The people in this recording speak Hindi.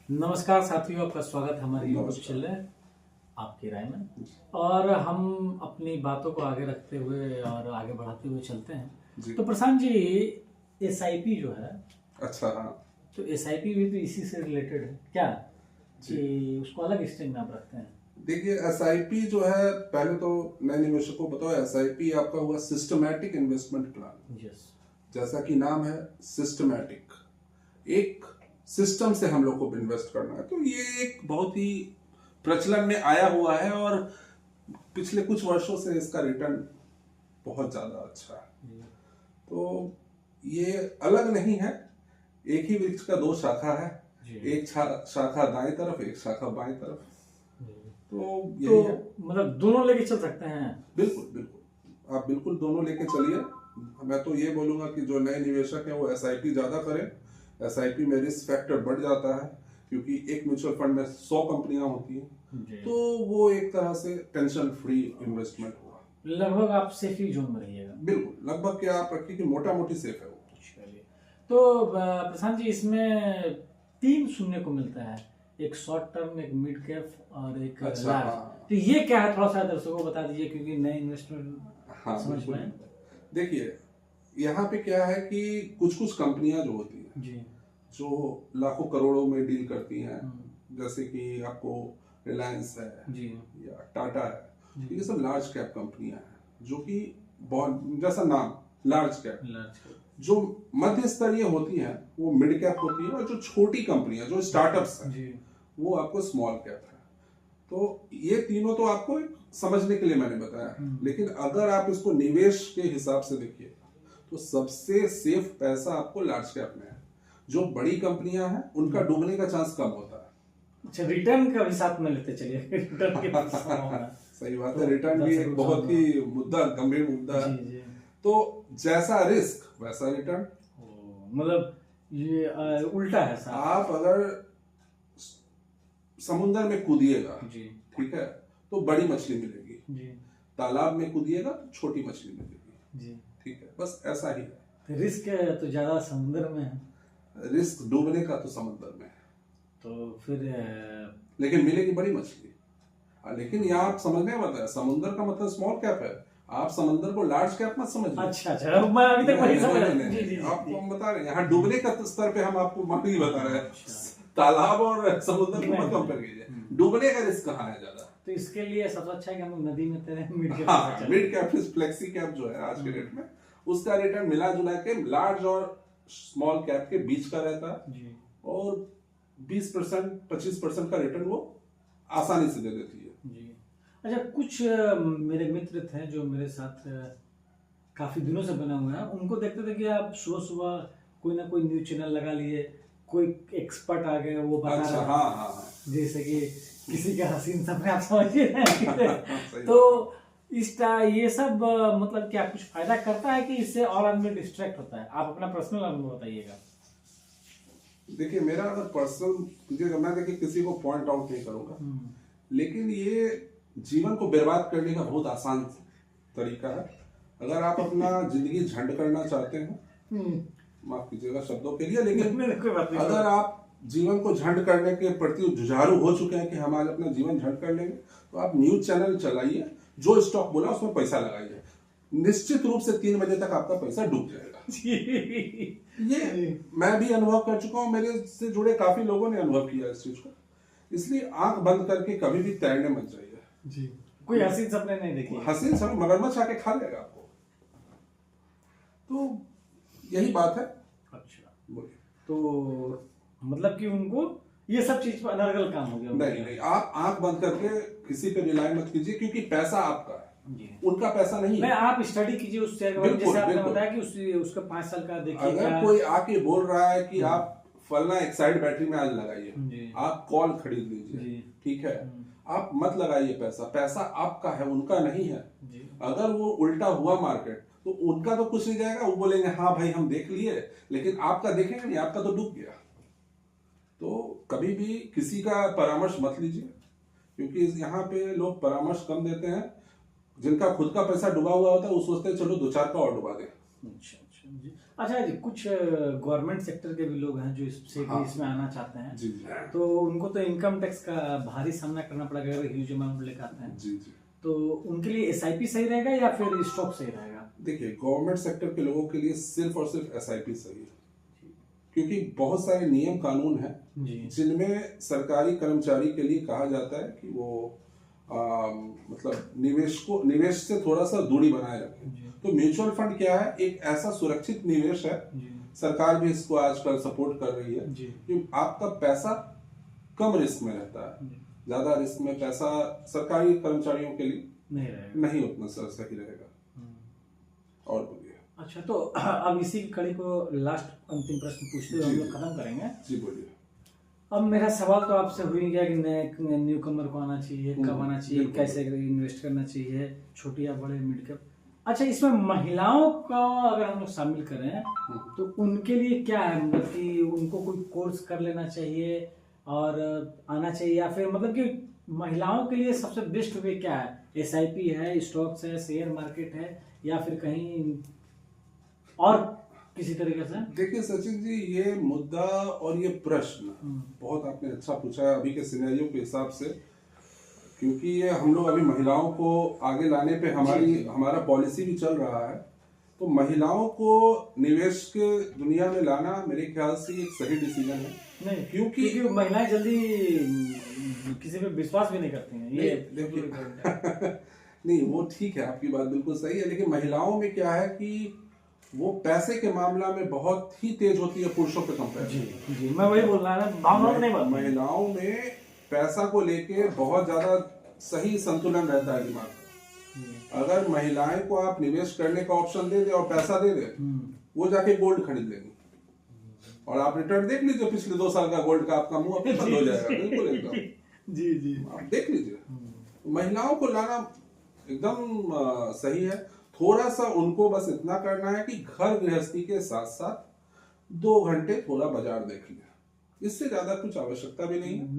नमस्कार साथियों, आपका स्वागत है हमारे यूट्यूब चैनल आपकी राय में। और हम अपनी बातों को आगे रखते हुए और आगे बढ़ाते हुए चलते हैं। तो प्रशांत जी, एसआईपी जो है, अच्छा हाँ, तो एसआईपी भी तो इसी से रिलेटेड है क्या कि उसको अलग स्ट्रीम में आप रखते हैं? देखिए एसआईपी जो है, पहले तो नए निवेशकों को बताओ, एसआईपी आपका हुआ सिस्टमैटिक इन्वेस्टमेंट प्लान। यस, जैसा कि नाम है सिस्टमैटिक, एक सिस्टम से हम लोग को इन्वेस्ट करना है। तो ये एक बहुत ही प्रचलन में आया हुआ है और पिछले कुछ वर्षों से इसका रिटर्न बहुत ज्यादा अच्छा है। तो ये अलग नहीं है, एक ही वृक्ष का दो शाखा है, एक शाखा दाएं तरफ, एक शाखा बाएं तरफ। तो यही है, मतलब दोनों लेके चल सकते हैं। बिल्कुल बिल्कुल, आप बिल्कुल दोनों लेके चलिए। मैं तो ये बोलूंगा कि जो नए निवेशक हैं वो एसआईपी ज्यादा करें। एसआईपी में रिस्क फैक्टर बढ़ जाता है, क्योंकि एक म्यूचुअल फंड में 100 कंपनियां होती हैं, तो वो एक तरह से टेंशन फ्री इन्वेस्टमेंट हुआ। लगभग आप सेफी जोन में रहिएगा। बिल्कुल, लगभग क्या आप रखिए कि मोटा मोटी सेफ है वो। तो प्रशांत जी, इसमें 3 सुनने को मिलता है, एक शॉर्ट टर्म, एक मिड कैप और एक लार्ज। तो ये क्या है, थोड़ा सा दर्शकों को बता दीजिए, क्योंकि नए इन्वेस्टमेंट समझ पाए। देखिए यहाँ पे क्या है कि कुछ कुछ कंपनियां जो होती हैं जी, जो लाखों करोड़ों में डील करती हैं, जैसे कि आपको रिलायंस है जी, या टाटा है, ये सब लार्ज कैप कंपनियां हैं जो कि बहुत, जैसा नाम लार्ज कैप। जो मध्य स्तरीय होती हैं वो मिड कैप होती है, और जो छोटी कंपनियां जो स्टार्टअप्स हैं वो आपको स्मॉल कैप है। तो ये तीनों तो आपको समझने के लिए मैंने बताया, लेकिन अगर आप इसको निवेश के हिसाब से देखिए तो सबसे सेफ पैसा आपको लार्ज कैप में है। जो बड़ी कंपनियां हैं उनका डूबने का चांस कम होता है। अच्छा, रिटर्न का भी साथ में लेते चलिए। रिटर्न के सही बात है, रिटर्न भी एक बहुत ही मुद्दा, गंभीर मुद्दा है। तो जैसा रिस्क वैसा रिटर्न, मतलब ये उल्टा है साहब। आप अगर समुद्र में कूदिएगा, ठीक है, तो बड़ी मछली मिलेगी, तालाब में कूदिएगा तो छोटी मछली मिलेगी, ठीक है, बस ऐसा ही है। रिस्क तो ज्यादा समुद्र में है, रिस्क डूबने का तो समुद्र में है। तो फिर लेकिन मिलेगी बड़ी मछली। लेकिन यहाँ आप समझने वाला है, समुद्र का मतलब स्मॉल कैप है, आप समंदर को लार्ज कैप मत समझिए। अच्छा, मैं अभी तक वही समझ रहा हूं। आपको हम बता रहे हैं, यहाँ डूबने का स्तर पे हम आपको माफी बता रहे हैं। तालाब और समुद्र को मत कंपेयर कीजिए, डूबने का रिस्क कहाँ है ज्यादा। तो इसके लिए सबसे अच्छा है कि हम नदी में तैरें। मिड कैप फ्लेक्सी कैप जो है आज के डेट में, उसका रिटर्न मिला जुला के लार्ज और स्मॉल कैप के बीच का रहता है, और 20% 25% का रिटर्न वो आसानी से दे देती है। अच्छा, कुछ मेरे मित्र थे जो मेरे साथ काफी दिनों से बने हुए हैं, उनको देखते थे कि आप सुबह सुबह कोई ना कोई न्यूज चैनल लगा लिए, कोई एक्सपर्ट आ गए, वो बता रहे हैं। हाँ। जैसे कि किसी के हसीन सपने, आप समझिए। तो ये सब मतलब क्या कुछ फायदा करता है कि इससे और आदमी डिस्ट्रैक्ट होता है? आप अपना पर्सनल अनुभव बताइएगा। देखिए मेरा अगर पर्सनल, मैं देखिए किसी को पॉइंट आउट नहीं करूंगा, लेकिन ये जीवन को बर्बाद करने का बहुत आसान तरीका है। अगर आप अपना जिंदगी झंड करना चाहते हैं, माफ कीजिएगा शब्दों के लिए, लेकिन अगर आप जीवन को झंड करने के प्रति जुझारू हो चुके हैं कि हम आज अपना जीवन झंड कर लेंगे, तो आप न्यूज चैनल चलाइए, जो स्टॉक बोला उसमें पैसा लगाइए, निश्चित रूप से 3 बजे तक आपका पैसा डूब जाएगा। ये मैं भी अनुभव कर चुका हूँ, मेरे से जुड़े काफी लोगों ने अनुभव किया इस चीज को। इसलिए आंख बंद करके कभी भी तैरने मत जाइए। कोई हसीन सपने नहीं देखिए, हसीन सपने मगरमच्छ आके खा लेगा आपको। तो यही बात है। अच्छा, बोलिए। तो मतलब कि उनको ये सब चीज पर अनर्गल काम हो गया। नहीं, आप आंख बंद करके किसी पे रिलाय मत कीजिए, क्योंकि पैसा आपका है, उनका पैसा नहीं है। आप स्टडी कीजिए उस शेयर के बारे में, जैसे आपने बताया कि उसका 5 साल का देखिए। अगर कोई आके बोल रहा है कि आप फलना एक्साइड बैटरी में आज लगाइए, आप कॉल खरीद लीजिए, ठीक है, आप मत लगाइए पैसा आपका है, उनका नहीं है। अगर वो उल्टा हुआ मार्केट, तो उनका तो कुछ नहीं जाएगा, वो बोलेंगे हाँ भाई हम देख लिए, लेकिन आपका देखेंगे नहीं, आपका तो डूब गया। तो कभी भी किसी का परामर्श मत लीजिए, क्योंकि यहाँ पे लोग परामर्श कम देते हैं। जिनका खुद का पैसा डूबा हुआ होता है वो सोचते हैं चलो 2-4 का और डुबा दें। जी। अच्छा जी, कुछ गवर्नमेंट सेक्टर के भी लोग हैं जो हाँ। इसमें आना चाहते हैं, जी जी तो उनको तो इनकम टैक्स का भारी सामना करना पड़ेगा अगर ह्यूज अमाउंट लेकर आते हैं, जी जी। तो उनके लिए एसआईपी सही रहेगा या फिर स्टॉक सही रहेगा? देखिए, गवर्नमेंट सेक्टर के लोगों के लिए सिर्फ और सिर्फ एसआईपी सही है, क्योंकि बहुत सारे नियम कानून हैं जी जिनमें सरकारी कर्मचारी के लिए कहा जाता है कि वो मतलब निवेश से थोड़ा सा दूरी बनाए रखें। जी तो म्यूचुअल फंड क्या है, एक ऐसा सुरक्षित निवेश है, जी सरकार भी इसको आजकल सपोर्ट कर रही है जी कि आपका पैसा कम रिस्क में रहता है। जी। ज्यादा रिस्क में पैसा सरकारी कर्मचारियों के लिए नहीं रहेगा। नहीं उतना सही रहेगा। और बोलिए। अच्छा, तो अब इसी की कड़ी को लास्ट अंतिम प्रश्न पूछते हुए हम जी, लोग जी। खत्म करेंगे। जी बोलिए। अब मेरा सवाल तो आपसे हो ही गया कि नए न्यू कमर को आना चाहिए, कब आना चाहिए, बिल्कुल। कैसे इन्वेस्ट करना चाहिए, छोटी या बड़े मिड कैप। अच्छा, इसमें महिलाओं का अगर हम लोग शामिल करें तो उनके लिए क्या है, मतलब कि उनको कोई कोर्स कर लेना चाहिए और आना चाहिए, या फिर मतलब कि महिलाओं के लिए सबसे बेस्ट वे क्या है? एसआईपी है, स्टॉक्स है, शेयर मार्केट है, या फिर कहीं और किसी तरीके से? देखिए सचिन जी, ये मुद्दा और ये प्रश्न बहुत आपने अच्छा पूछा है अभी के सिनेरियो के हिसाब से, क्योंकि ये हम लोग अभी महिलाओं को आगे लाने पे हमारा पॉलिसी भी चल रहा है। तो महिलाओं को निवेश के दुनिया में लाना मेरे ख्याल से एक सही डिसीजन है। नहीं, क्योंकि महिलाएं जल्दी किसी पे विश्वास भी नहीं करती हैं, ये देखिए नहीं, वो ठीक है, आपकी बात बिल्कुल सही है, लेकिन महिलाओं में क्या है कि वो पैसे के मामला में बहुत ही तेज होती है पुरुषों पे कंपेयर। जी जी, मैं वही बोल रहा था, भावनाओं नहीं बात। महिलाओं में पैसा को लेके बहुत ज्यादा सही संतुलन रहता है दिमाग में। अगर महिलाएं को आप निवेश करने का ऑप्शन दे दे और पैसा दे दे, वो जाके गोल्ड खरीद लेंगी, और आप रिटर्न देख लीजिए पिछले 2 साल का गोल्ड का, आपका मुंह अपने बंद हो जाएगा बिल्कुल एकदम। जी जी, आप देख लीजिए, महिलाओं को लाना एकदम सही है। थोड़ा सा उनको बस इतना करना है कि घर गृहस्थी के साथ साथ 2 घंटे थोड़ा बाजार देख लिया, इससे ज्यादा कुछ आवश्यकता भी नहीं है।